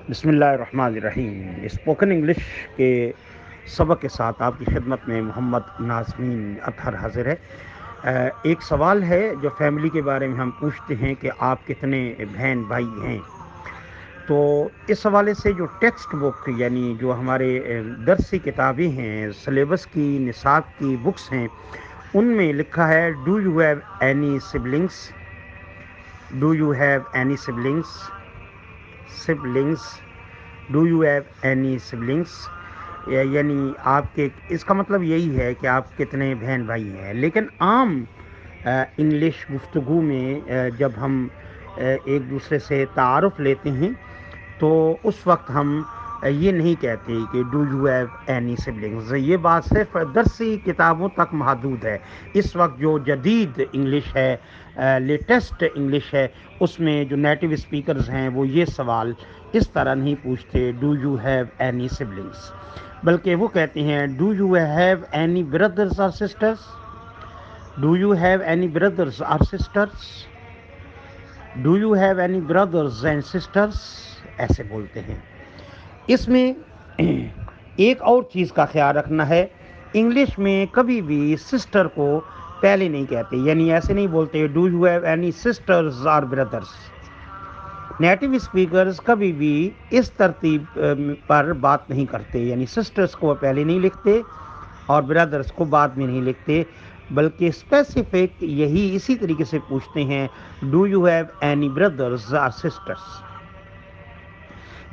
बिस्मिल्लाहिर्रहमानिर्रहीम। Spoken English के सबक के साथ आपकी खिदमत में मोहम्मद नाज़मीन अतहर हाजिर है। एक सवाल है जो फैमिली के बारे में हम पूछते हैं कि आप कितने बहन भाई हैं। तो इस हवाले से जो टेक्स्ट बुक यानी जो हमारे दरसी किताबें हैं, सिलेबस की निसाब की बुक्स हैं, उनमें लिखा है do you have any siblings, do you have any siblings, siblings, do you have any siblings, यानी आपके, इसका मतलब यही है कि आप कितने बहन भाई हैं। लेकिन आम इंग्लिश गुफ्तगू में जब हम एक दूसरे से तारुफ लेते हैं तो उस वक्त हम ये नहीं कहते कि do you have any siblings. ये बात सिर्फ दरसी किताबों तक महदूद है। इस वक्त जो जदीद इंग्लिश है, लेटेस्ट इंग्लिश है, उसमें जो नेटिव स्पीकर्स हैं वो ये सवाल इस तरह नहीं पूछते do you have any siblings, बल्कि वो कहते हैं do you have any brothers और sisters, do you have any brothers और sisters, do you have any brothers and sisters, ऐसे बोलते हैं। इसमें एक और चीज़ का ख्याल रखना है, इंग्लिश में कभी भी सिस्टर को पहले नहीं कहते, यानी ऐसे नहीं बोलते do you have any sisters और ब्रदर्स। नेटिव स्पीकर्स कभी भी इस तरतीब पर बात नहीं करते, यानी सिस्टर्स को पहले नहीं लिखते और ब्रदर्स को बाद में नहीं लिखते, बल्कि स्पेसिफिक यही इसी तरीके से पूछते हैं do you have any brothers और सिस्टर्स।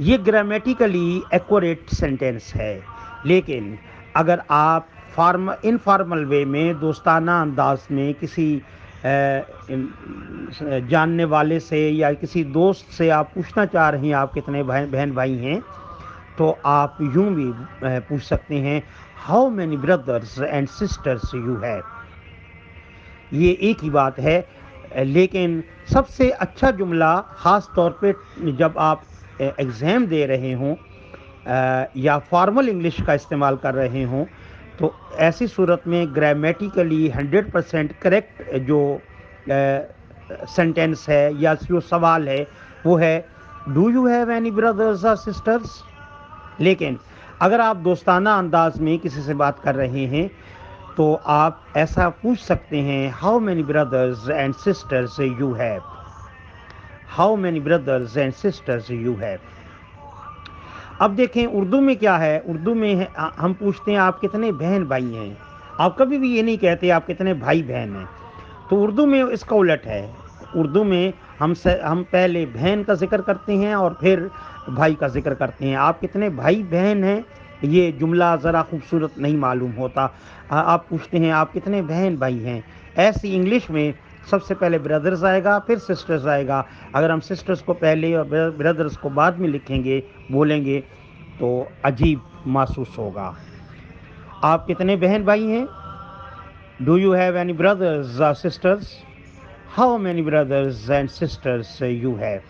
ये ग्रामेटिकली एक्यूरेट सेंटेंस है, लेकिन अगर आप इनफॉर्मल वे में दोस्ताना अंदाज में किसी जानने वाले से या किसी दोस्त से आप पूछना चाह रहे हैं आप कितने बहन भाई हैं, तो आप यूं भी पूछ सकते हैं how many brothers and sisters you have. ये एक ही बात है, लेकिन सबसे अच्छा जुमला ख़ास तौर पे जब आप एग्ज़ाम दे रहे हों या फॉर्मल इंग्लिश का इस्तेमाल कर रहे हों, तो ऐसी सूरत में ग्रामेटिकली 100% करेक्ट जो सेंटेंस है या जो सवाल है वो है do you have any brothers और सिस्टर्स। लेकिन अगर आप दोस्ताना अंदाज में किसी से बात कर रहे हैं तो आप ऐसा पूछ सकते हैं how many brothers and sisters you have, how many brothers and sisters you have. अब देखें उर्दू में क्या है, उर्दू में हम पूछते हैं आप कितने बहन भाई हैं। आप कभी भी ये नहीं कहते आप कितने भाई बहन हैं। तो उर्दू में इसका उलट है, उर्दू में हम पहले बहन का जिक्र करते हैं और फिर भाई का जिक्र करते हैं। आप कितने भाई बहन हैं, ये जुमला ज़रा खूबसूरत नहीं मालूम होता। आप पूछते हैं आप कितने बहन भाई हैं। ऐसी इंग्लिश में सबसे पहले ब्रदर्स आएगा, फिर सिस्टर्स आएगा। अगर हम सिस्टर्स को पहले और ब्रदर्स को बाद में लिखेंगे, बोलेंगे, तो अजीब महसूस होगा। आप कितने बहन भाई हैं, do you have any brothers और sisters, how many brothers and sisters you have.